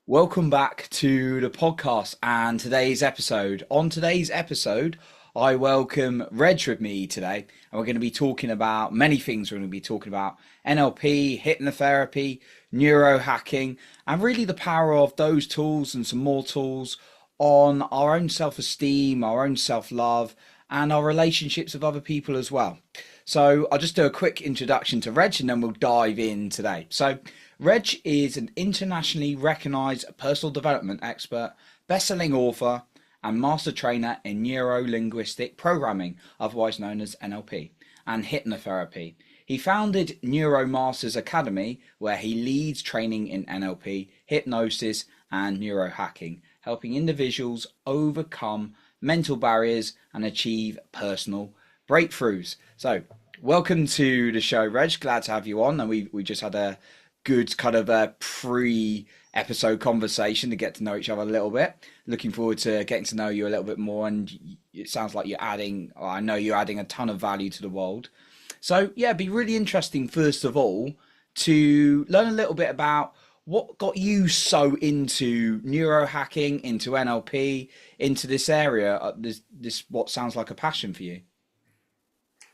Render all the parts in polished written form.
Welcome back to the podcast and today's episode. On today's episode, I welcome Reg with me today, and we're going to be talking about many things. We're going to be talking about NLP, hypnotherapy, neurohacking, and really the power of those tools and some more tools on our own self-esteem, our own self-love, and our relationships with other people as well. So I'll just do a quick introduction to Reg and then we'll dive in today. So Reg is an internationally recognized personal development expert, best-selling author, and master trainer in neuro-linguistic programming, otherwise known as NLP, and hypnotherapy. He founded Neuromasters Academy, where he leads training in NLP, hypnosis, and neurohacking, helping individuals overcome mental barriers and achieve personal breakthroughs. So, welcome to the show, Reg. Glad to have you on. And we just had a good kind of a pre-episode conversation to get to know each other a little bit. Looking forward to getting to know you a little bit more. And it sounds like I know you're adding a ton of value to the world. So yeah, it'd be really interesting, first of all, to learn a little bit about what got you so into neurohacking, into NLP, into this area, this what sounds like a passion for you.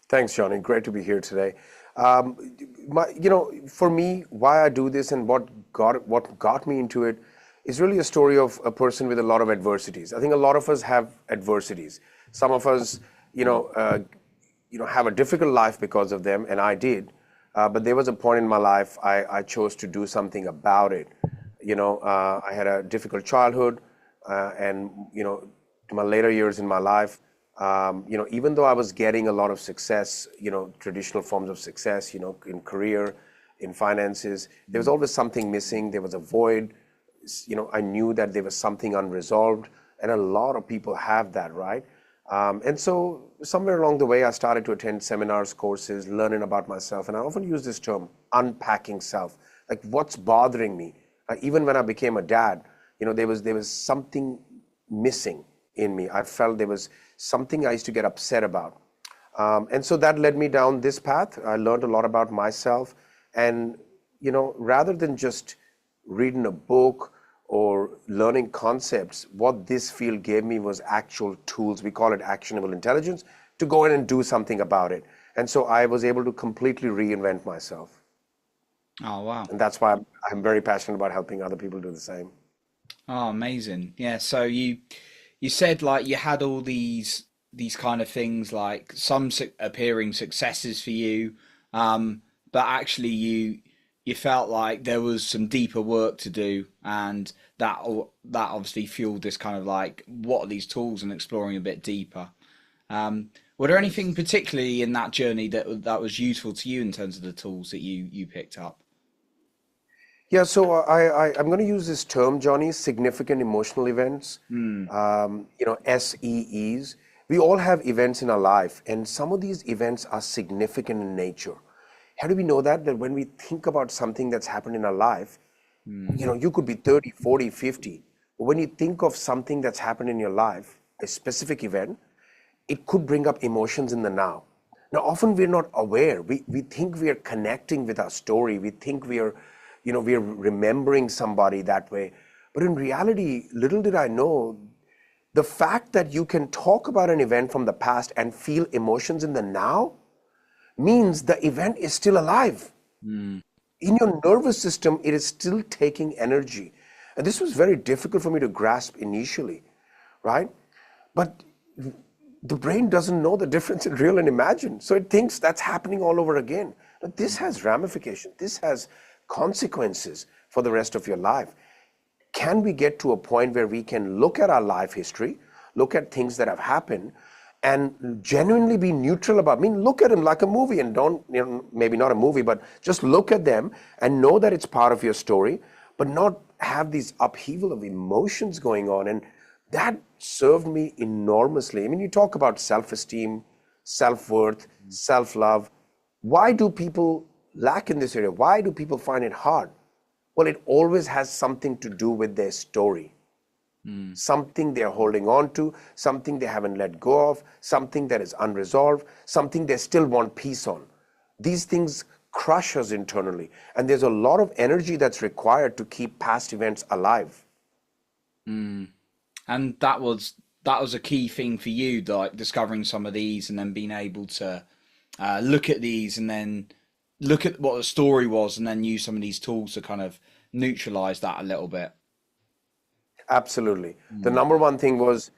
Thanks, Johnny. Great to be here today. For me, why I do this and what got me into it is really a story of a person with a lot of adversities. I think a lot of us have adversities. Some of us, have a difficult life because of them, and I did. But there was a point in my life I chose to do something about it. I had a difficult childhood, and to my later years in my life. Even though I was getting a lot of success, traditional forms of success, in career, in finances, there was always something missing. There was a void. I knew that there was something unresolved, and a lot of people have that, right? And so somewhere along the way, I started to attend seminars, courses, learning about myself. And I often use this term, unpacking self, like what's bothering me. Even when I became a dad, there was something missing in me. I felt there was something I used to get upset about. And so that led me down this path. I learned a lot about myself. And, rather than just reading a book or learning concepts, what this field gave me was actual tools. We call it actionable intelligence, to go in and do something about it. And so I was able to completely reinvent myself. Oh, wow. And that's why I'm very passionate about helping other people do the same. Oh, amazing. Yeah. So you said like you had all these kind of things, like some appearing successes for you, but actually you felt like there was some deeper work to do, and that obviously fueled this kind of like, what are these tools, and exploring a bit deeper. Were there anything particularly in that journey that was useful to you in terms of the tools that you picked up? Yeah, so I'm going to use this term, Johnny, significant emotional events, SEEs. We all have events in our life, and some of these events are significant in nature. How do we know that? That when we think about something that's happened in our life, you could be 30, 40, 50. But when you think of something that's happened in your life, a specific event, it could bring up emotions in the now. Now, often we're not aware. We think we are connecting with our story. We think we are remembering somebody that way. But in reality, little did I know, the fact that you can talk about an event from the past and feel emotions in the now means the event is still alive. In your nervous system, it is still taking energy. And this was very difficult for me to grasp initially, right? But the brain doesn't know the difference in real and imagined. So it thinks that's happening all over again. Now, this has ramifications. This has consequences for the rest of your life. Can we get to a point where we can look at our life history, look at things that have happened, and genuinely be neutral about, look at them like a movie, and don't, maybe not a movie, but just look at them and know that it's part of your story, but not have these upheaval of emotions going on. And that served me enormously. You talk about self-esteem, self-worth, self-love. Why do people lack in this area? Why do people find it hard? Well, it always has something to do with their story. Something they're holding on to, something they haven't let go of, something that is unresolved, something they still want peace on. These things crush us internally, and there's a lot of energy that's required to keep past events alive. And that was a key thing for you, like discovering some of these and then being able to look at these and then look at what the story was and then use some of these tools to kind of neutralize that a little bit. Absolutely. The number one thing was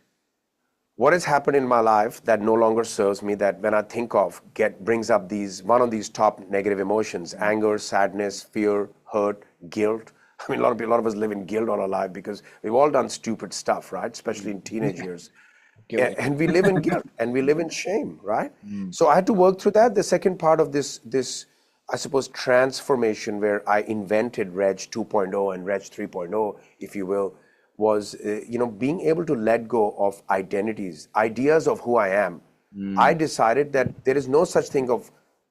what has happened in my life that no longer serves me, that when I think of get brings up these one of these top negative emotions: anger, sadness, fear, hurt, guilt. I mean, a lot of us live in guilt all our life because we've all done stupid stuff, right? Especially in teenage years. Guilty. And we live in guilt and we live in shame, right? So I had to work through that. The second part of this I suppose transformation, where I invented Reg 2.0 and Reg 3.0, if you will, was being able to let go of identities, ideas of who I am. I decided that there is no such thing of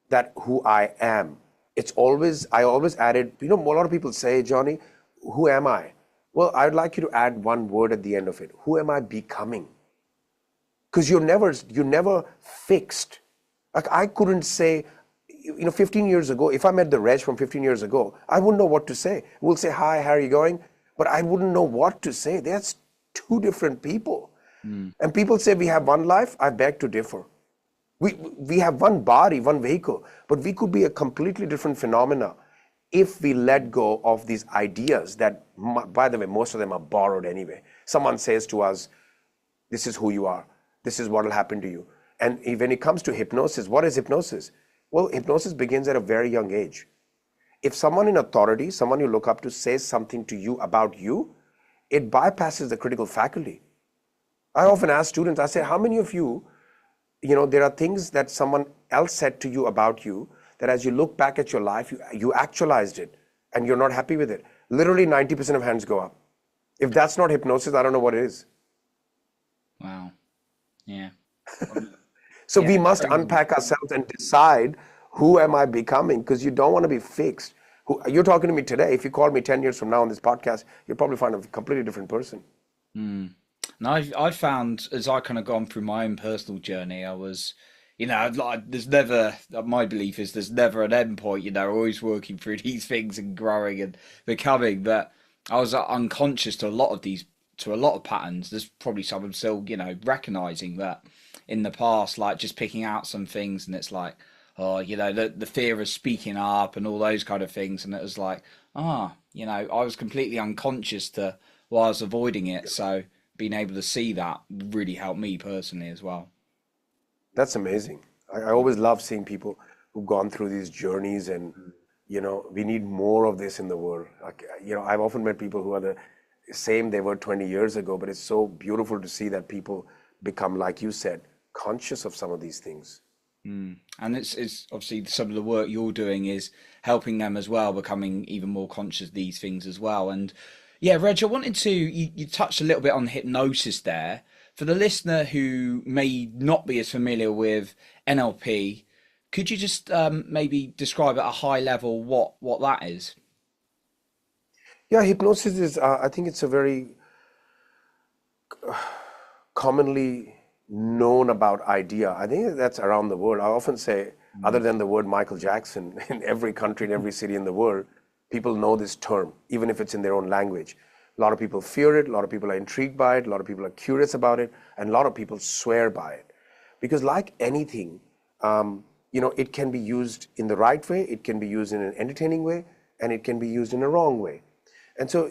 that who I am. I always added, a lot of people say, Johnny, who am I? Well, I'd like you to add one word at the end of it. Who am I becoming? Because you're never fixed. Like I couldn't say, 15 years ago, if I met the Reg from 15 years ago, I wouldn't know what to say. We'll say, hi, how are you going? But I wouldn't know what to say. That's two different people. And people say we have one life. I beg to differ. We have one body, one vehicle, but we could be a completely different phenomena if we let go of these ideas that, by the way, most of them are borrowed anyway. Someone says to us, this is who you are. This is what will happen to you. And when it comes to hypnosis, what is hypnosis? Well, hypnosis begins at a very young age. If someone in authority, someone you look up to, says something to you about you, it bypasses the critical faculty. I often ask students, I say, how many of you, there are things that someone else said to you about you that as you look back at your life, you actualized it and you're not happy with it. Literally 90% of hands go up. If that's not hypnosis, I don't know what is. Wow. Yeah. So we must unpack ourselves and decide, who am I becoming? Because you don't want to be fixed. You're talking to me today. If you call me 10 years from now on this podcast, you'll probably find a completely different person. And I've found, as I kind of gone through my own personal journey, I was, like there's never, my belief is there's never an end point, always working through these things and growing and becoming. But I was unconscious to a lot of patterns. There's probably some I'm still, recognizing that in the past, like just picking out some things, and it's like, oh, the fear of speaking up and all those kind of things. And it was like, I was completely unconscious to why I was avoiding it. So being able to see that really helped me personally as well. That's amazing. I always love seeing people who've gone through these journeys, and we need more of this in the world. Like, I've often met people who are the same they were 20 years ago, but it's so beautiful to see that people become, like you said, conscious of some of these things. And it's obviously some of the work you're doing is helping them as well, becoming even more conscious of these things as well. And yeah, Reg, I wanted to, you touched a little bit on hypnosis there. For the listener who may not be as familiar with NLP, could you just maybe describe at a high level what that is? Yeah, hypnosis is, I think it's a very commonly known about idea. I think that's around the world. I often say, other than the word Michael Jackson, in every country, in every city in the world, people know this term, even if it's in their own language. A lot of people fear it, a lot of people are intrigued by it, a lot of people are curious about it, and a lot of people swear by it. Because like anything, it can be used in the right way, it can be used in an entertaining way, and it can be used in a wrong way. And so,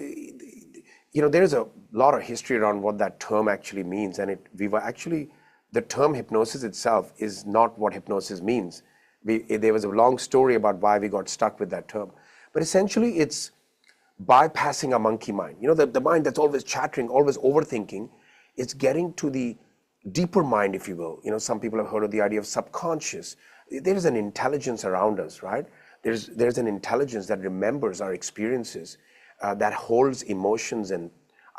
there's a lot of history around what that term actually means. And the term hypnosis itself is not what hypnosis means. There was a long story about why we got stuck with that term. But essentially, it's bypassing a monkey mind. The mind that's always chattering, always overthinking. It's getting to the deeper mind, if you will. Some people have heard of the idea of subconscious. There is an intelligence around us, right? There's an intelligence that remembers our experiences, that holds emotions and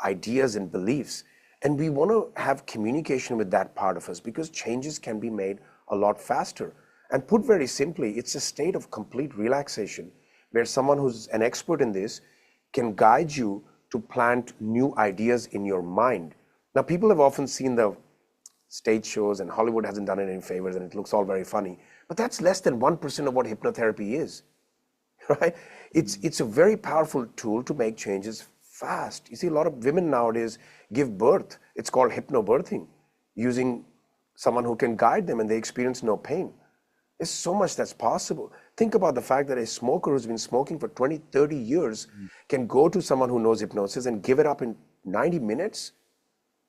ideas and beliefs. And we want to have communication with that part of us because changes can be made a lot faster. And put very simply, it's a state of complete relaxation where someone who's an expert in this can guide you to plant new ideas in your mind. Now, people have often seen the stage shows, and Hollywood hasn't done it any favors, and it looks all very funny. But that's less than 1% of what hypnotherapy is, right? It's a very powerful tool to make changes fast. You see, a lot of women nowadays give birth. It's called hypnobirthing, using someone who can guide them and they experience no pain. There's so much that's possible. Think about the fact that a smoker who's been smoking for 20, 30 years can go to someone who knows hypnosis and give it up in 90 minutes.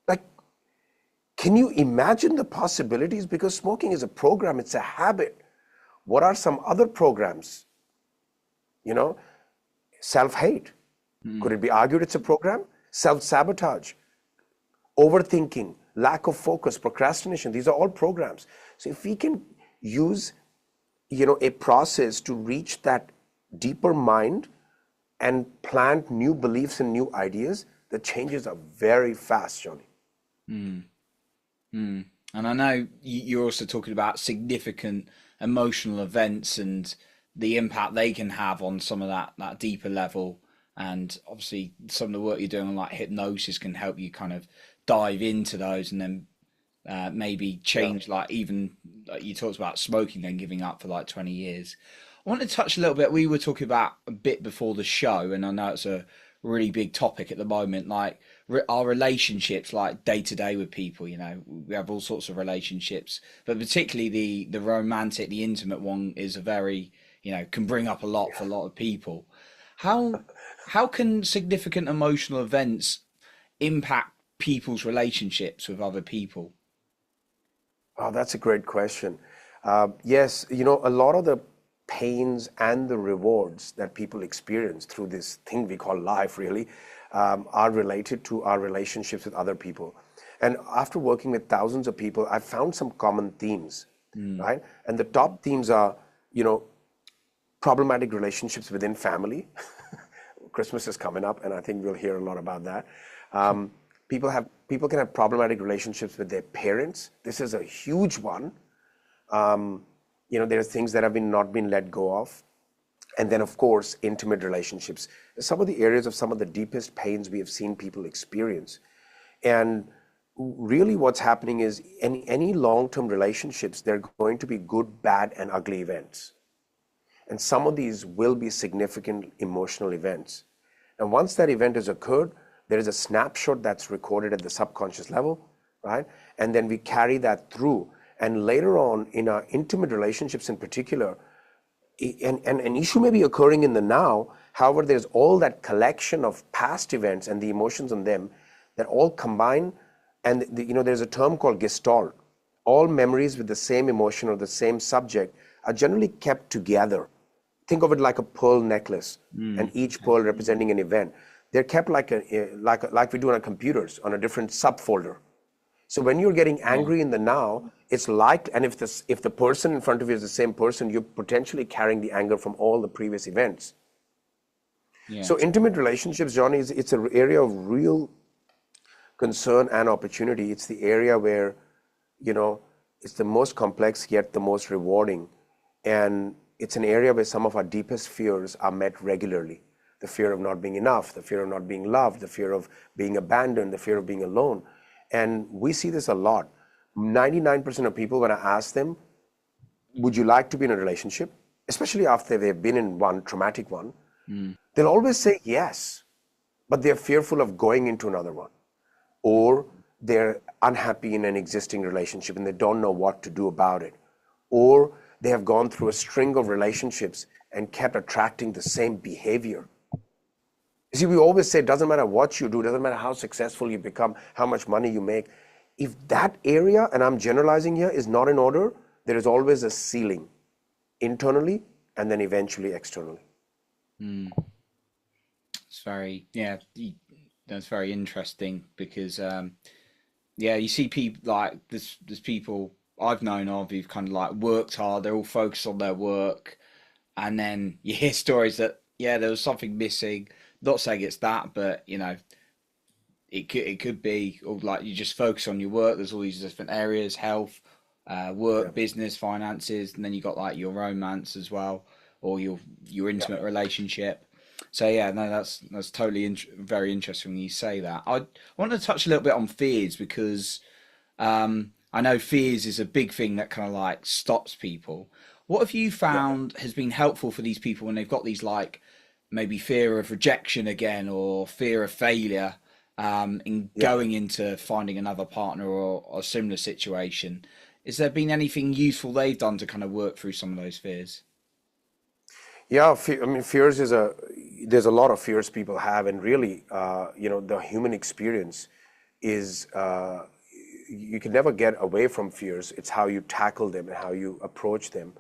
Like, can you imagine the possibilities? Because smoking is a program, it's a habit. What are some other programs? You know, self-hate. Could it be argued it's a program? Self-sabotage, overthinking, lack of focus, procrastination. These are all programs. So if we can use, a process to reach that deeper mind and plant new beliefs and new ideas, the changes are very fast, Johnny. And I know you're also talking about significant emotional events and the impact they can have on some of that deeper level. And obviously, some of the work you're doing on like hypnosis can help you kind of dive into those and then maybe change, like even like you talked about smoking, then giving up for like 20 years. I want to touch a little bit. We were talking about a bit before the show, and I know it's a really big topic at the moment, like our relationships, like day to day with people. We have all sorts of relationships, but particularly the romantic, the intimate one is a very, can bring up a lot for a lot of people. How how can significant emotional events impact people's relationships with other people? Oh, that's a great question. Yes, a lot of the pains and the rewards that people experience through this thing we call life really are related to our relationships with other people. And after working with thousands of people, I've found some common themes, right? And the top themes are, problematic relationships within family. Christmas is coming up, and I think we'll hear a lot about that. People can have problematic relationships with their parents. This is a huge one. There are things that have not been let go of. And then, of course, intimate relationships. Some of the areas of some of the deepest pains we have seen people experience. And really what's happening is in any long-term relationships, there are going to be good, bad, and ugly events. And some of these will be significant emotional events. And once that event has occurred, there is a snapshot that's recorded at the subconscious level, right? And then we carry that through. And later on, in our intimate relationships in particular, an issue may be occurring in the now. However, there's all that collection of past events and the emotions on them that all combine. And there's a term called gestalt. All memories with the same emotion or the same subject are generally kept together. Think of it like a pearl necklace, and each pearl representing an event. They're kept like we do on our computers on a different subfolder. So when you're getting angry in the now, it's like, and if the person in front of you is the same person, you're potentially carrying the anger from all the previous events. Yeah. So intimate relationships, Johnny, it's an area of real concern and opportunity. It's the area where, it's the most complex yet the most rewarding. And it's an area where some of our deepest fears are met regularly. The fear of not being enough, the fear of not being loved, the fear of being abandoned, the fear of being alone. And we see this a lot. 99% of people, when I ask them, would you like to be in a relationship? Especially after they've been in one traumatic one, they'll always say yes, but they're fearful of going into another one. Or they're unhappy in an existing relationship and they don't know what to do about it. Or they have gone through a string of relationships and kept attracting the same behavior. You see, we always say it doesn't matter what you do, doesn't matter how successful you become, how much money you make. If that area, and I'm generalizing here, is not in order, there is always a ceiling internally and then eventually externally. It's that's very interesting because, you see people like there's people I've known of who've kind of like worked hard, they're all focused on their work, and then you hear stories that, there was something missing. Not saying it's that, but it could be, or like you just focus on your work. There's all these different areas: health, work, business, finances, and then you got like your romance as well, or your intimate relationship. So that's totally very interesting when you say that. I want to touch a little bit on fears because I know fears is a big thing that kind of like stops people. What have you found has been helpful for these people when they've got these like maybe fear of rejection again or fear of failure in Yeah. going into finding another partner or a similar situation. Has there been anything useful they've done to kind of work through some of those fears? Yeah, I mean, fears is there's a lot of fears people have, and really, the human experience is, you can never get away from fears. It's how you tackle them and how you approach them.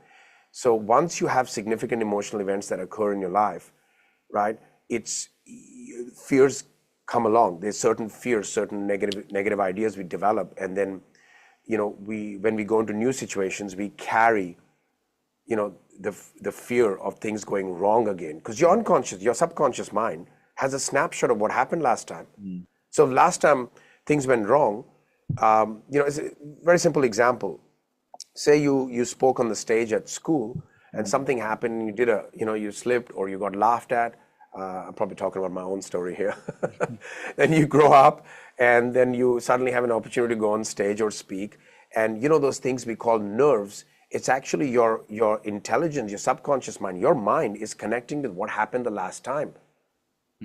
So once you have significant emotional events that occur in your life, right, it's fears come along. There's certain fears, certain negative ideas we develop, and then, we when we go into new situations, we carry the fear of things going wrong again, because your subconscious mind has a snapshot of what happened last time. So if last time things went wrong, it's a very simple example. Say you spoke on the stage at school and something happened and you slipped or you got laughed at. I'm probably talking about my own story here. Then you grow up and then you suddenly have an opportunity to go on stage or speak, and those things we call nerves. It's actually your intelligence, your subconscious mind. Your mind is connecting with what happened the last time,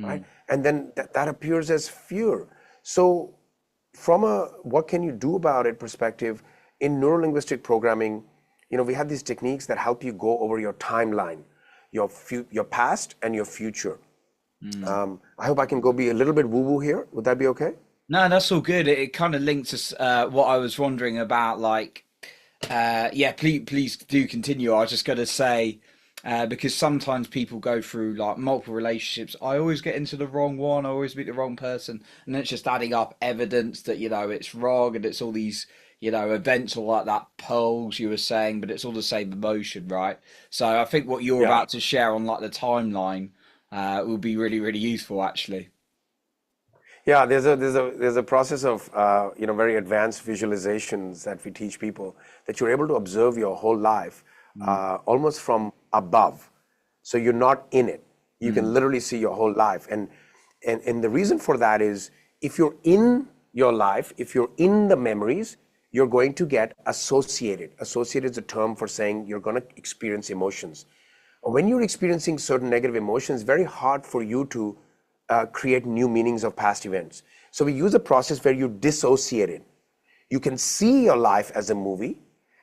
right? And then that appears as fear. So from a what can you do about it perspective, in neurolinguistic programming, we have these techniques that help you go over your timeline, your past and your future. I hope I can go be a little bit woo-woo here. Would that be okay? No, that's all good. It kind of links us what I was wondering about, like, yeah, please do continue. I was just going to say, because sometimes people go through like multiple relationships. I always get into the wrong one. I always meet the wrong person, and it's just adding up evidence that it's wrong, and it's all these events all like that pearls you were saying, but it's all the same emotion, right? So I think what you're Yeah. about to share on like the timeline will be really really useful actually. Yeah, there's a process of very advanced visualizations that we teach people, that you're able to observe your whole life Mm, almost from above. So you're not in it. You can mm, literally see your whole life, and the reason for that is, if you're in your life, if you're in the memories, you're going to get associated. Associated is a term for saying you're going to experience emotions. When you're experiencing certain negative emotions, it's very hard for you to create new meanings of past events. So we use a process where you dissociate it. You can see your life as a movie,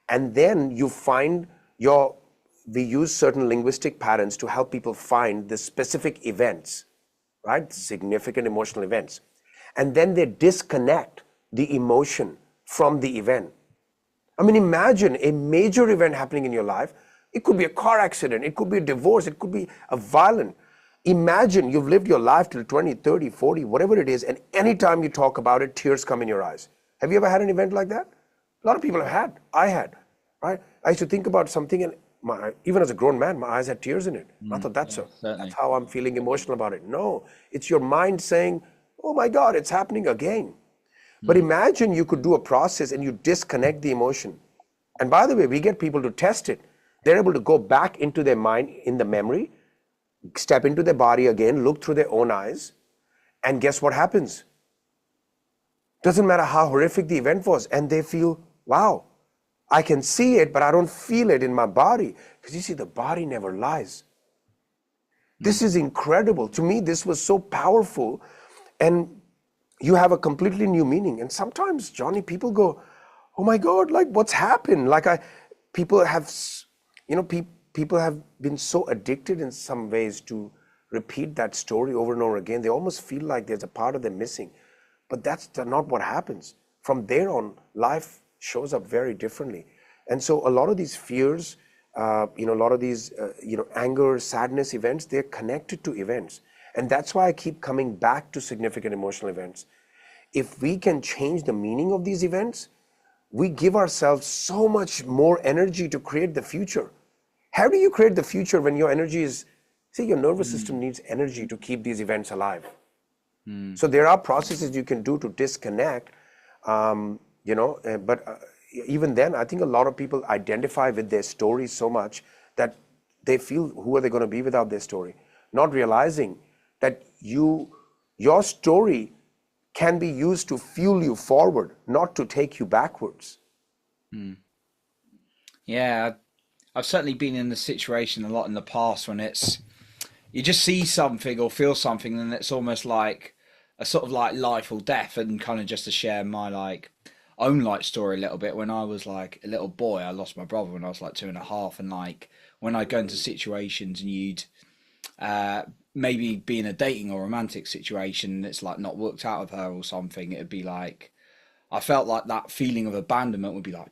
and then you find we use certain linguistic patterns to help people find the specific events, right? Significant emotional events. And then they disconnect the emotion from the event. I mean, imagine a major event happening in your life. It could be a car accident, it could be a divorce, it could be a violent. Imagine you've lived your life till 20, 30, 40, whatever it is, and anytime you talk about it, tears come in your eyes. Have you ever had an event like that? A lot of people have had. I had, right? I used to think about something, and even as a grown man, my eyes had tears in it. I thought, yeah, that's certainly. how I'm feeling emotional about it. No, it's your mind saying, oh my God, it's happening again. But Mm, imagine you could do a process and you disconnect the emotion. And by the way, we get people to test it. They're able to go back into their mind in the memory, step into their body again, look through their own eyes, and guess what happens? Doesn't matter how horrific the event was, and they feel, wow, I can see it, but I don't feel it in my body. Because you see, the body never lies. This mm, is incredible. To me, this was so powerful. And you have a completely new meaning. And sometimes, Johnny, people go, oh my God, like what's happened? People have, people have been so addicted in some ways to repeat that story over and over again. They almost feel like there's a part of them missing. But that's not what happens. From there on, life shows up very differently. And so a lot of these fears, a lot of these, anger, sadness events, they're connected to events. And that's why I keep coming back to significant emotional events. If we can change the meaning of these events, we give ourselves so much more energy to create the future. How do you create the future when your energy is, see, your nervous mm, system needs energy to keep these events alive. mm. So there are processes you can do to disconnect, but even then, I think a lot of people identify with their story so much that they feel, who are they going to be without their story? Not realizing that your story can be used to fuel you forward, not to take you backwards. Yeah, I've certainly been in the situation a lot in the past when it's you just see something or feel something, and it's almost like a sort of like life or death. And kind of just to share my like own like story a little bit. When I was like a little boy, I lost my brother when I was like 2.5, and like when I go into situations and you'd uh, maybe be in a dating or romantic situation and it's like not worked out with her or something, it'd be like I felt like that feeling of abandonment would be like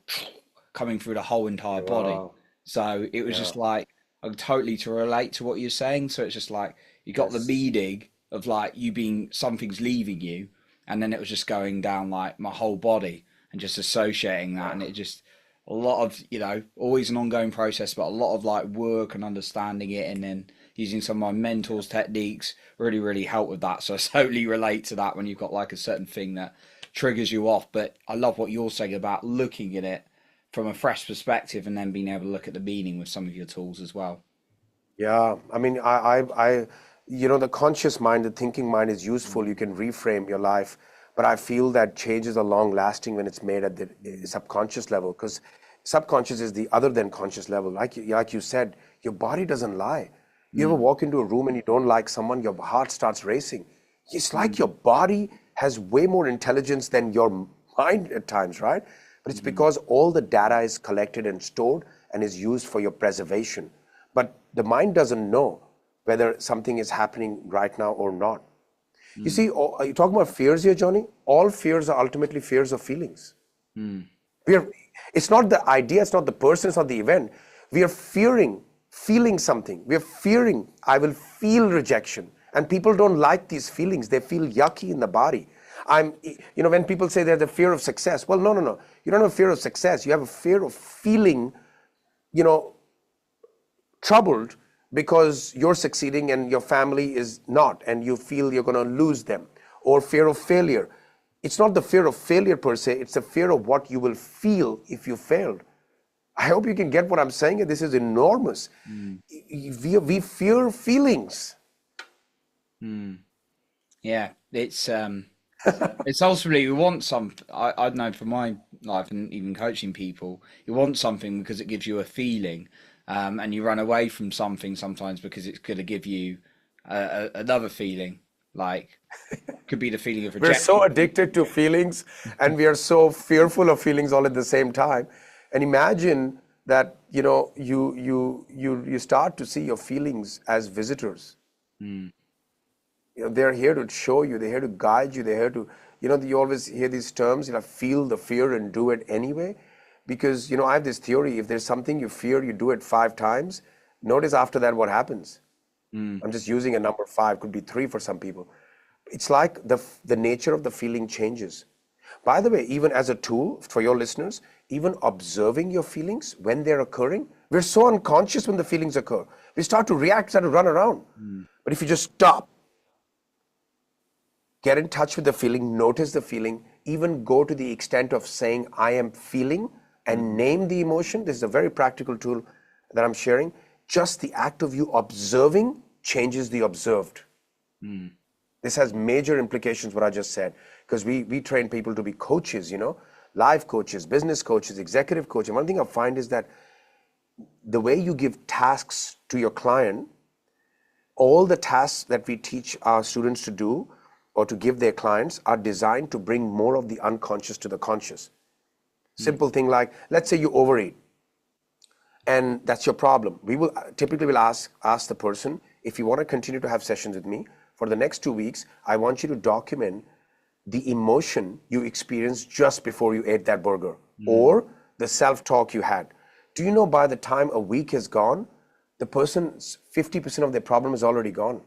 coming through the whole entire body. Wow. So it was Yeah. just like totally to relate to what you're saying. So it's just like you got the Yes. meaning of like you being something's leaving you, and then it was just going down like my whole body and just associating that, and Yeah. it just a lot of always an ongoing process, but a lot of like work and understanding it, and then using some of my mentors techniques really help with that. So I totally relate to that when you've got like a certain thing that triggers you off. But I love what you're saying about looking at it from a fresh perspective and then being able to look at the meaning with some of your tools as well. Yeah, I mean, the conscious mind, the thinking mind is useful. You can reframe your life, but I feel that changes are long lasting when it's made at the subconscious level, because subconscious is the other than conscious level. Like you said, your body doesn't lie. You ever Mm, walk into a room and you don't like someone, your heart starts racing. It's like mm, your body has way more intelligence than your mind at times, right? But it's mm, because all the data is collected and stored and is used for your preservation. But the mind doesn't know whether something is happening right now or not. You mm, see, are you talking about fears here, Johnny? All fears are ultimately fears of feelings. mm, We are, it's not the idea, it's not the person, it's not the event. We are feeling something. We are fearing, I will feel rejection. And people don't like these feelings. They feel yucky in the body. When people say they have the fear of success, well, no, no, no. You don't have a fear of success. You have a fear of feeling, you know, troubled because you're succeeding and your family is not, and you feel you're going to lose them, or fear of failure. It's not the fear of failure per se, it's the fear of what you will feel if you failed. I hope you can get what I'm saying. This is enormous. mm, We fear feelings. mm. Yeah, it's ultimately we want some. I know from my life and even coaching people, you want something because it gives you a feeling, and you run away from something sometimes because it's going to give you another feeling. Like could be the feeling of We're rejection. so addicted to feelings and we are so fearful of feelings all at the same time. And imagine that, you start to see your feelings as visitors. Mm, They're here to show you, they're here to guide you, they're here to, you always hear these terms, feel the fear and do it anyway. Because, I have this theory, if there's something you fear, you do it 5 times. Notice after that what happens. mm, I'm just using a number 5, could be 3 for some people. It's like the nature of the feeling changes. By the way, even as a tool for your listeners, even observing your feelings when they're occurring, we're so unconscious when the feelings occur. We start to react, start to run around. mm, But if you just stop, get in touch with the feeling, notice the feeling, even go to the extent of saying, I am feeling, and mm, name the emotion. This is a very practical tool that I'm sharing. Just the act of you observing changes the observed. mm, This has major implications, what I just said, because we train people to be coaches, life coaches, business coaches, executive coaches. And one thing I find is that the way you give tasks to your client, all the tasks that we teach our students to do or to give their clients are designed to bring more of the unconscious to the conscious. mm, Simple thing like, let's say you overeat, and that's your problem. We will typically will ask the person, if you want to continue to have sessions with me for the next 2 weeks, I want you to document the emotion you experienced just before you ate that burger, mm. or the self-talk you had. Do you know by the time a week is gone, the person's 50% of their problem is already gone?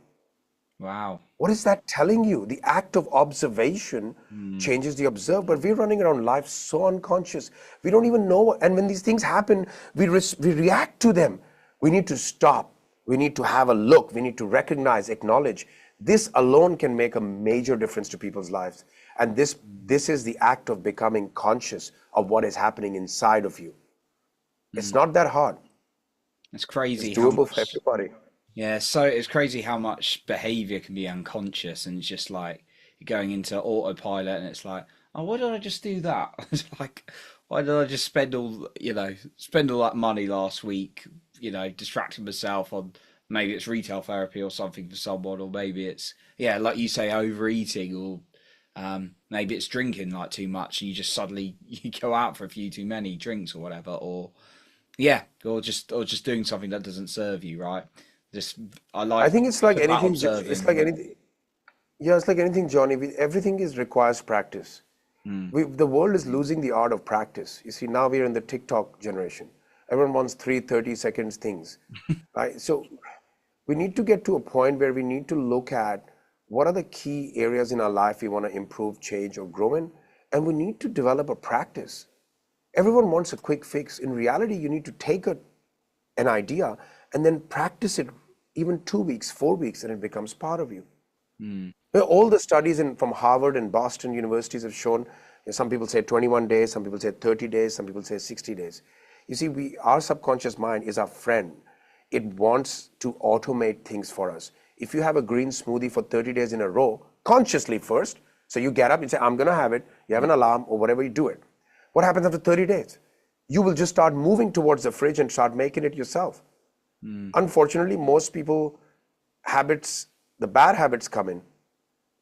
Wow. What is that telling you? The act of observation Mm, changes the observer, but we're running around life so unconscious. We don't even know. And when these things happen, we react to them. We need to stop. We need to have a look. We need to recognize, acknowledge. This alone can make a major difference to people's lives. And this is the act of becoming conscious of what is happening inside of you. It's mm. not that hard. It's It's crazy how doable for much. everybody. Yeah, so it's crazy how much behavior can be unconscious, and it's just like you're going into autopilot and it's like, oh, why did I just do that? It's like, why did I just spend all that money last week, distracting myself on maybe it's retail therapy or something for someone, or maybe it's, yeah, like you say, overeating, or maybe it's drinking like too much and you just suddenly you go out for a few too many drinks or whatever, or yeah, or just doing something that doesn't serve you, right? Just I I like think it's like about anything. It's observing. like anything. Yeah, it's like anything, Johnny. Everything is requires practice. Mm, The world is losing the art of practice. You see, now we're in the TikTok generation. Everyone wants 30 seconds things, right? So we need to get to a point where we need to look at what are the key areas in our life we want to improve, change, or grow in, and we need to develop a practice. Everyone wants a quick fix. In reality, you need to take an idea and then practice it even 2 weeks, 4 weeks, and it becomes part of you. mm, Well, all the studies from Harvard and Boston universities have shown, some people say 21 days, some people say 30 days, some people say 60 days. You see, our subconscious mind is our friend. It wants to automate things for us. If you have a green smoothie for 30 days in a row, consciously first, so you get up and say, I'm going to have it, you have an alarm or whatever, you do it. What happens after 30 days? You will just start moving towards the fridge and start making it yourself. mm, Unfortunately, most people, habits, the bad habits come in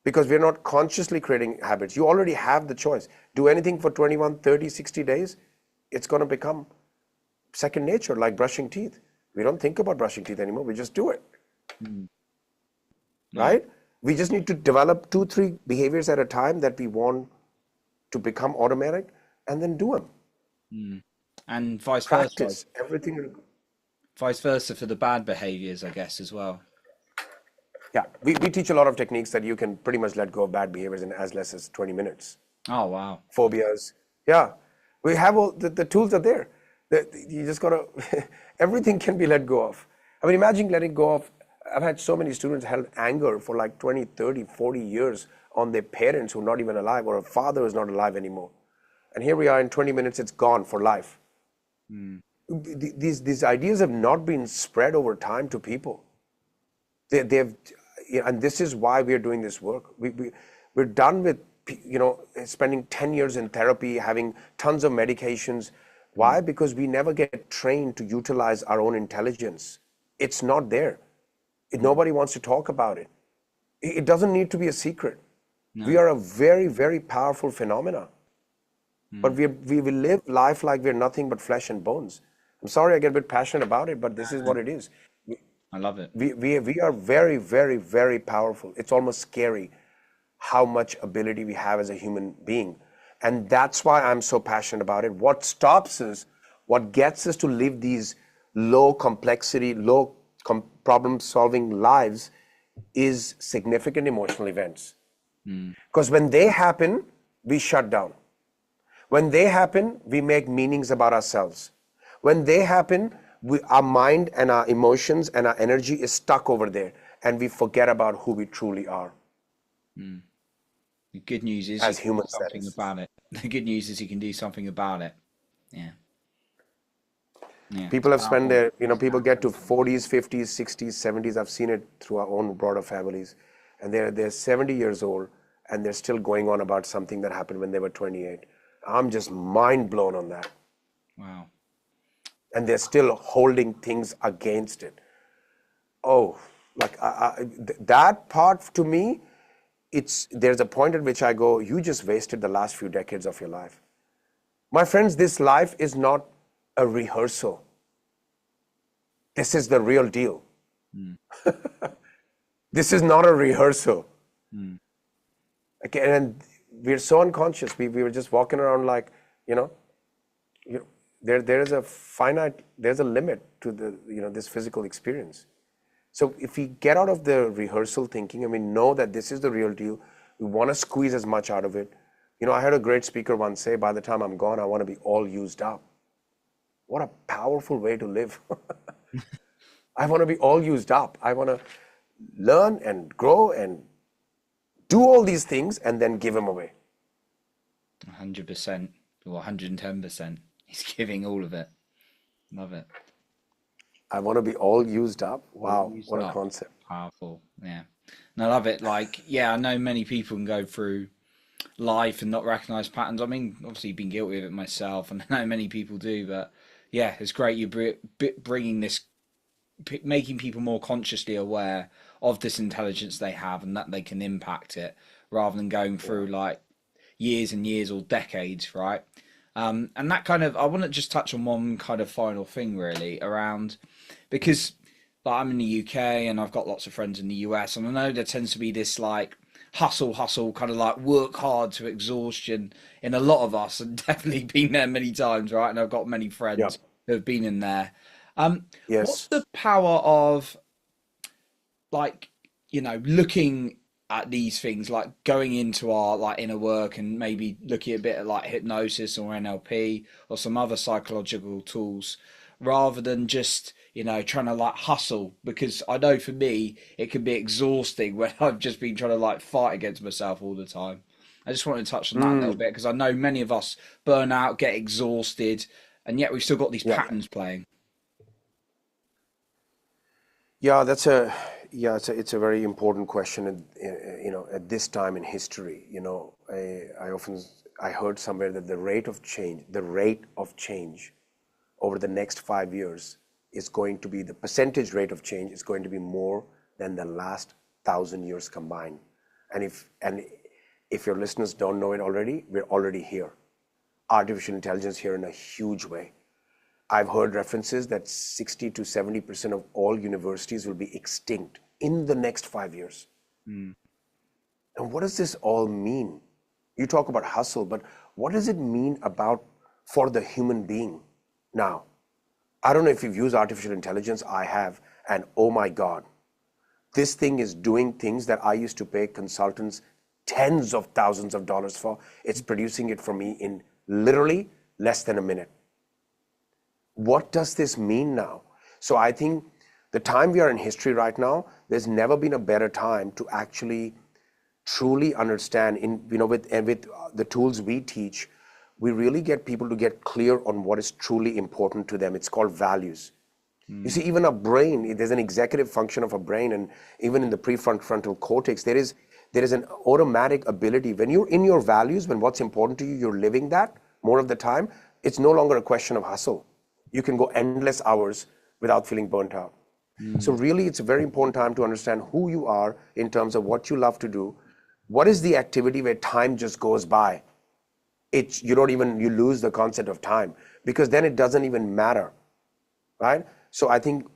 because we're not consciously creating habits. You already have the choice. Do anything for 21, 30, 60 days, it's going to become second nature, like brushing teeth. We don't think about brushing teeth anymore. We just do it, mm. Yeah. right? We just need to develop 2, 3 behaviors at a time that we want to become automatic and then do them. Mm. And vice versa, Practice everything. for the bad behaviors, I guess, as well. Yeah, we teach a lot of techniques that you can pretty much let go of bad behaviors in as less as 20 minutes. Oh, wow. Phobias. Yeah, we have all the tools are there. You just gotta, everything can be let go of. I mean, imagine letting go of, I've had so many students held anger for like 20, 30, 40 years on their parents who are not even alive, or a father who's not alive anymore. And here we are in 20 minutes, it's gone for life. Mm, These ideas have not been spread over time to people. They've, and this is why we're doing this work. We're done with, spending 10 years in therapy, having tons of medications. mm, Why? Because we never get trained to utilize our own intelligence. It's not there. mm. Nobody wants to talk about it. It doesn't need to be a secret. We No. are a very, very powerful phenomena. But Mm. we will live life like we're nothing but flesh and bones. I'm sorry I get a bit passionate about it, but this is what it is. I love it. We are very, very, very powerful. It's almost scary how much ability we have as a human being. And that's why I'm so passionate about it. What stops us, what gets us to live these low complexity, low problem solving lives is significant emotional events. Mm. Because when they happen, we shut down. When they happen, we make meanings about ourselves. When they happen, our mind and our emotions and our energy is stuck over there, and we forget about who we truly are Mm. The good news is you as can do humans, that something is. about it. The good news is you can do something about it. Yeah. Yeah. It's People have spent powerful. their, people get to 40s, 50s, 60s, 70s. I've seen it through our own broader families. And they're 70 years old and they're still going on about something that happened when they were 28. I'm just mind blown on that. Wow. And they're still holding things against it. Oh, like that part to me, there's a point at which I go, you just wasted the last few decades of your life. My friends, this life is not a rehearsal. This is the real deal. Mm. This is not a rehearsal. Mm. Okay, and we're so unconscious. We were just walking around like, you know, there is a finite, there's a limit to this physical experience. So if we get out of the rehearsal thinking and we know that this is the real deal, we want to squeeze as much out of it. I heard a great speaker once say, by the time I'm gone, I want to be all used up. What a powerful way to live. I want to be all used up. I want to learn and grow and do all these things and then give them away. 100% or 110%. He's giving all of it. Love it. I want to be all used up. All Wow, used what a up. concept. Powerful. Yeah. And I love it. Like, yeah, I know many people can go through life and not recognize patterns. I mean, obviously, been guilty of it myself, and I know many people do. But yeah, it's great you're bringing this making people more consciously aware of this intelligence they have and that they can impact it, rather than going through like years and years or decades, right? And that kind of, I want to just touch on one kind of final thing really around, because like, I'm in the UK and I've got lots of friends in the US, and I know there tends to be this like hustle, kind of like work hard to exhaustion in a lot of us, and definitely been there many times, right? And I've got many Yeah. friends who have been in there. What's Yes. the power of like, looking at these things, like going into our like inner work and maybe looking a bit at like hypnosis or NLP or some other psychological tools, rather than just trying to like hustle? Because I know for me it can be exhausting when I've just been trying to like fight against myself all the time. I just want to touch on that a little Mm. bit, because I know many of us burn out, get exhausted, and yet we've still got these Yeah. patterns playing. Yeah, it's a very important question at this time in history. I heard somewhere that the rate of change over the next 5 years is going to be, the percentage rate of change is going to be more than the last 1,000 years combined. And if your listeners don't know it already, we're already here. Artificial intelligence here in a huge way. I've heard references that 60 to 70% of all universities will be extinct in the next 5 years. And what does this all mean? You talk about hustle, but what does it mean about for the human being now? I don't know if you've used artificial intelligence. I have, and oh my God, this thing is doing things that I used to pay consultants tens of thousands of dollars for. It's producing it for me in literally less than a minute. What does this mean now? So I think the time we are in history right now, there's never been a better time to actually truly understand with the tools we teach, we really get people to get clear on what is truly important to them. It's called values. You see, even a brain, there's an executive function of a brain, and even in the prefrontal cortex, there is an automatic ability. When you're in your values, when what's important to you, you're living that more of the time, it's no longer a question of hustle. You can go endless hours without feeling burnt out. So really, it's a very important time to understand who you are in terms of what you love to do. What is the activity where time just goes by? You lose the concept of time, because then it doesn't even matter, right? So I think,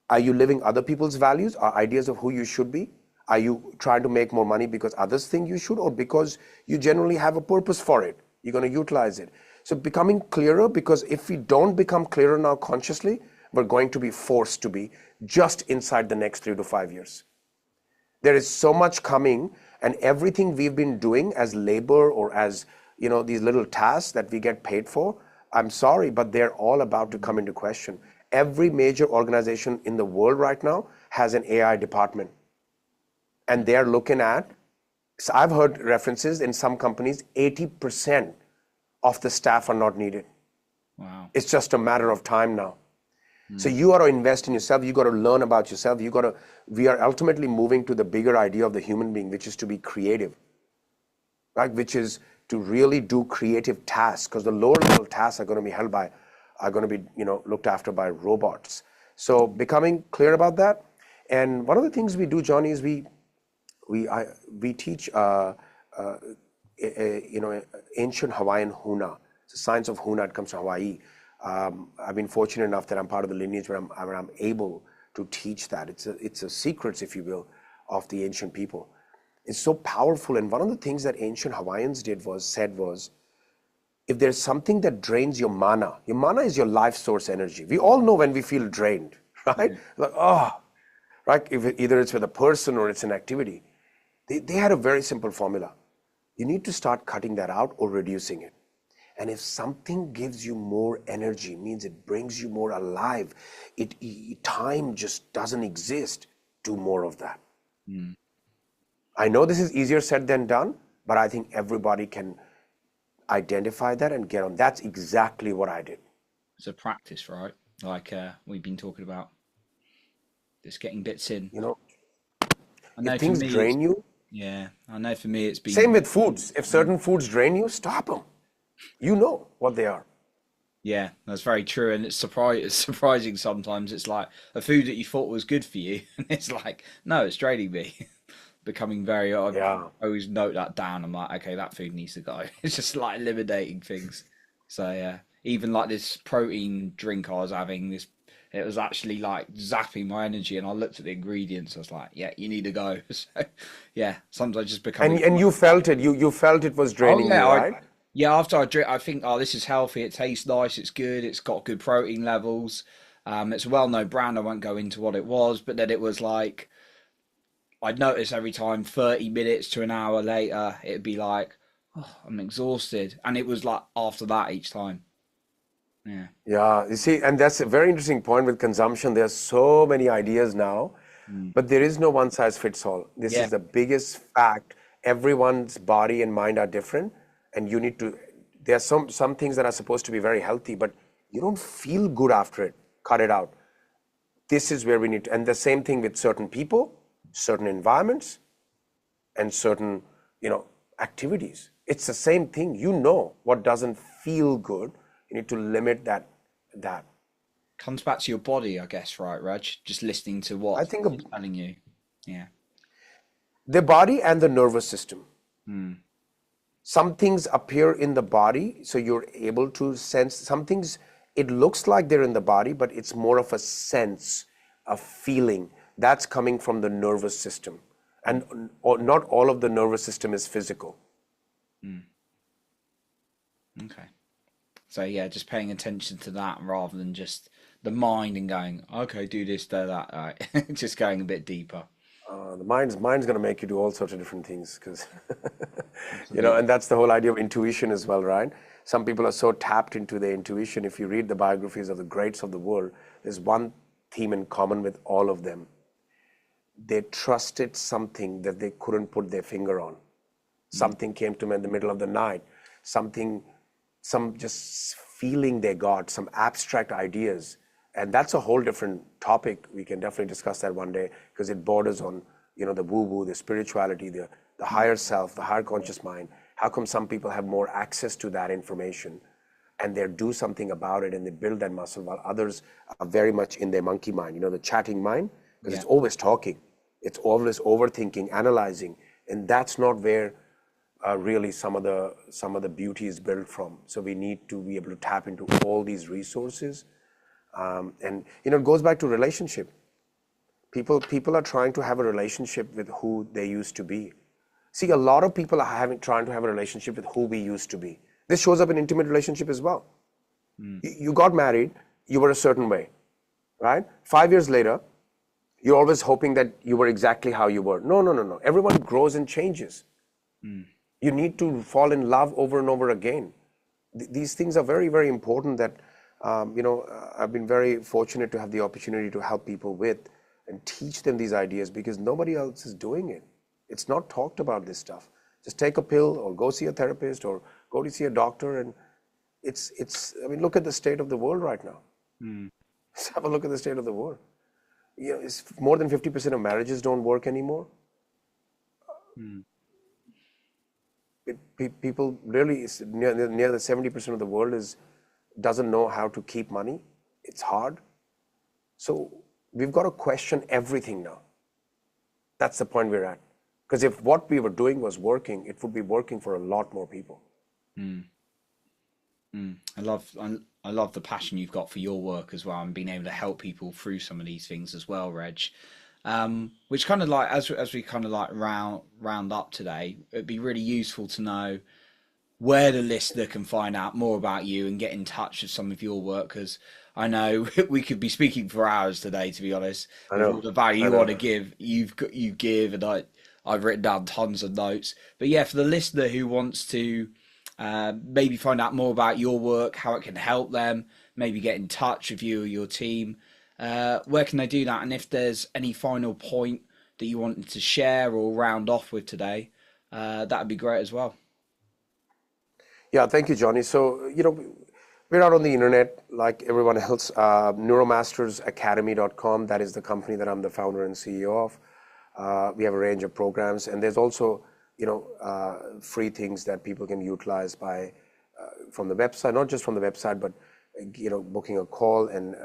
are you living other people's values or ideas of who you should be? Are you trying to make more money because others think you should, or because you generally have a purpose for it? You're going to utilize it. So becoming clearer, because if we don't become clearer now consciously, we're going to be forced to be just inside the next 3 to 5 years. There is so much coming, and everything we've been doing as labor or as these little tasks that we get paid for, I'm sorry, but they're all about to come into question. Every major organization in the world right now has an AI department, and they're looking at, so I've heard references in some companies, 80% of the staff are not needed. Wow. It's just a matter of time now. So you got to invest in yourself. You got to learn about yourself. We are ultimately moving to the bigger idea of the human being, which is to be creative, right? Which is to really do creative tasks, because the lower level tasks are going to be looked after by robots. So becoming clear about that. And one of the things we do, Johnny, is we teach ancient Hawaiian Huna. It's the science of Huna. It comes from Hawaii. I've been fortunate enough that I'm part of the lineage where I'm able to teach that. It's a secrets, if you will, of the ancient people. It's so powerful. And one of the things that ancient Hawaiians said was, if there's something that drains your mana is your life source energy. We all know when we feel drained, right? Right? Either it's with a person or it's an activity. They had a very simple formula. You need to start cutting that out or reducing it. And if something gives you more energy, means it brings you more alive, time just doesn't exist, do more of that. I know this is easier said than done, but I think everybody can identify that and get on. That's exactly what I did. It's a practice, right? Like we've been talking about, just getting bits in. I If know for things me, drain you, yeah, I know for me it's same been. with foods. If certain foods drain you, stop them. You know what they are. Yeah, that's very true, and it's surprising sometimes. It's like a food that you thought was good for you, and it's like, no, it's draining me. Becoming very, I Yeah. always note that down. I'm like, okay, that food needs to go. It's just like eliminating things. So yeah, even like this protein drink I was having, this it was actually like zapping my energy, and I looked at the ingredients. I was like, yeah, you need to go. So yeah, sometimes just becoming. And you felt it. You felt it was Oh draining yeah, you, I right? yeah. After I drink, I think, oh, this is healthy. It tastes nice. It's good. It's got good protein levels. It's a well-known brand. I won't go into what it was, but then it was like I'd notice every time 30 minutes to an hour later, it'd be like, oh, I'm exhausted, and it was like after that each time. Yeah. Yeah, you see, and that's a very interesting point with consumption. There are so many ideas now, Mm. but there is no one size fits all. This Yeah. is the biggest fact. Everyone's body and mind are different, and you need to. There are some things that are supposed to be very healthy, but you don't feel good after it. Cut it out. This is where we need to, and the same thing with certain people, certain environments, and certain, you know, activities. It's the same thing. You know what doesn't feel good. You need to limit that. Comes back to your body, I guess, right, Reg? Just listening to what I think it's telling you. Yeah. the body and the nervous system. Mm. Some things appear in the body, so you're able to sense some things. It looks like they're in the body, but it's more of a sense, a feeling that's coming from the nervous system. And not all of the nervous system is physical. Mm. Okay. So yeah, just paying attention to that rather than just the mind and going, okay, do this, do that. All right. Just going a bit deeper. The mind's going to make you do all sorts of different things because Absolutely. and that's the whole idea of intuition as well, right? Some people are so tapped into their intuition. If you read the biographies of the greats of the world, there's one theme in common with all of them. They trusted something that they couldn't put their finger on. Mm. Something came to them in the middle of the night. Something, some just feeling they got, some abstract ideas. And that's a whole different topic. We can definitely discuss that one day because it borders on, the woo-woo, the spirituality, the higher self, the higher conscious mind. How come some people have more access to that information and they do something about it and they build that muscle while others are very much in their monkey mind, the chatting mind, because Yeah. it's always talking, it's always overthinking, analyzing, and that's not where really some of the beauty is built from. So we need to be able to tap into all these resources, and it goes back to relationship. People are trying to have a relationship with who they used to be. See, a lot of people are trying to have a relationship with who we used to be. This shows up in intimate relationship as well. Mm. You got married, you were a certain way, right? 5 years later, you're always hoping that you were exactly how you were. No, no, no, no. Everyone grows and changes. Mm. You need to fall in love over and over again. These things are very, very important that, I've been very fortunate to have the opportunity to help people with and teach them these ideas because nobody else is doing it. It's not talked about, this stuff. Just take a pill or go see a therapist or go to see a doctor, and I mean, look at the state of the world right now. Mm. Just have a look at the state of the world. It's more than 50% of marriages don't work anymore. Mm. People really near the 70% of the world doesn't know how to keep money. It's hard. So we've got to question everything now. That's the point we're at. Because if what we were doing was working, it would be working for a lot more people. Mm. Mm. I love the passion you've got for your work as well, and being able to help people through some of these things as well, Reg. Which kind of like as we kind of like round up today, it'd be really useful to know where the listener can find out more about you and get in touch with some of your work, because I know we could be speaking for hours today, to be honest, I with all know. the value I you want know. to give. You give, and I've written down tons of notes. But yeah, for the listener who wants to maybe find out more about your work, how it can help them, maybe get in touch with you or your team, where can they do that? And if there's any final point that you wanted to share or round off with today, that would be great as well. Yeah, thank you, Johnny. So, we're out on the internet like everyone else. Neuromastersacademy.com, that is the company that I'm the founder and CEO of. We have a range of programs, and there's also, free things that people can utilize from the website, not just from the website, but booking a call, and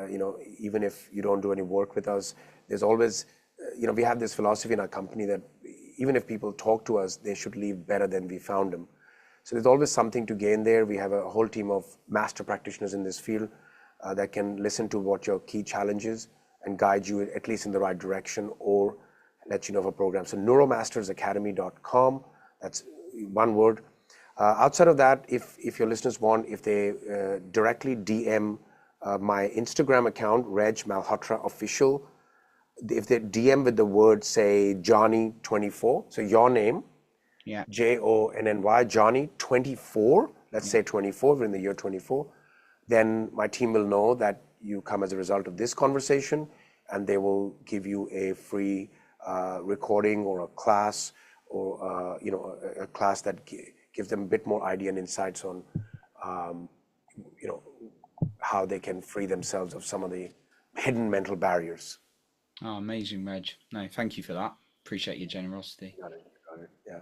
even if you don't do any work with us, there's always, we have this philosophy in our company that even if people talk to us, they should leave better than we found them. So there's always something to gain there. We have a whole team of master practitioners in this field that can listen to what your key challenge is and guide you at least in the right direction, or let you know of a program. So neuromastersacademy.com, that's one word. Outside of that, if your listeners want, if they directly DM my Instagram account, Reg Malhotra Official, if they DM with the word, say, Johnny24, so your name, Yeah. Jonny, Johnny24, let's say 24, we're in the year 24, then my team will know that you come as a result of this conversation, and they will give you a free recording or a class, or a class that gives them a bit more idea and insights on how they can free themselves of some of the hidden mental barriers. Oh, amazing, Reg. No, thank you for that. Appreciate your generosity. Got it. Yeah.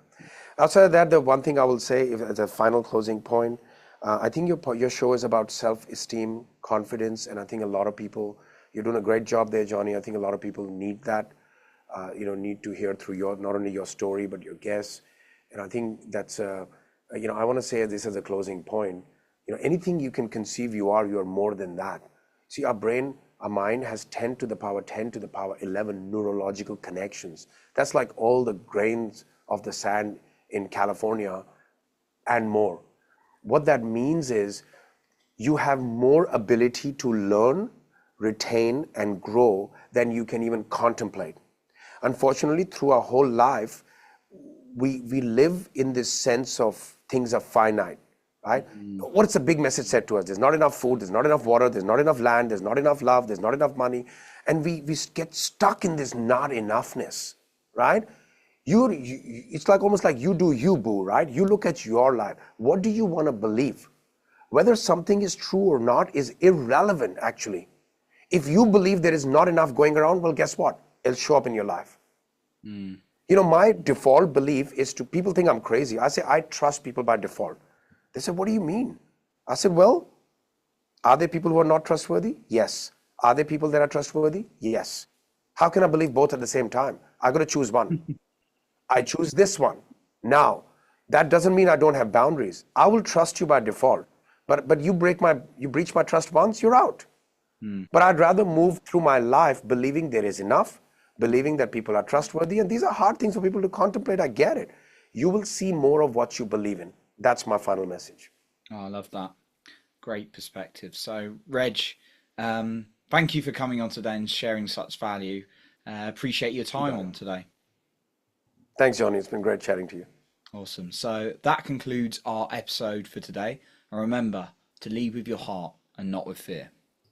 Outside of that, the one thing I will say, as a final closing point, I think your show is about self-esteem, confidence, and I think a lot of people, you're doing a great job there, Johnny. I think a lot of people need that, need to hear through not only your story, but your guests. And I think that's, I want to say this as a closing point, anything you can conceive you are more than that. See, our mind has 10 to the power 11 neurological connections. That's like all the grains of the sand in California and more. What that means is you have more ability to learn, retain, and grow than you can even contemplate. Unfortunately, through our whole life, we live in this sense of things are finite, right? What's the big message said to us? There's not enough food, there's not enough water, there's not enough land, there's not enough love, there's not enough money. And we get stuck in this not enoughness, right? It's like almost like you do you, boo, right? You look at your life. What do you want to believe? Whether something is true or not is irrelevant, actually. If you believe there is not enough going around, well, guess what? It'll show up in your life. My default belief is people think I'm crazy. I say, I trust people by default. They say, what do you mean? I said, well, are there people who are not trustworthy? Yes. Are there people that are trustworthy? Yes. How can I believe both at the same time? I got to choose one. I choose this one. Now, that doesn't mean I don't have boundaries. I will trust you by default. But you breach my trust once, you're out. But I'd rather move through my life believing there is enough, believing that people are trustworthy. And these are hard things for people to contemplate. I get it. You will see more of what you believe in. That's my final message. Oh, I love that. Great perspective. So, Reg, thank you for coming on today and sharing such value. Appreciate your time on today. Thanks, Johnny. It's been great chatting to you. Awesome. So that concludes our episode for today. And remember to lead with your heart and not with fear.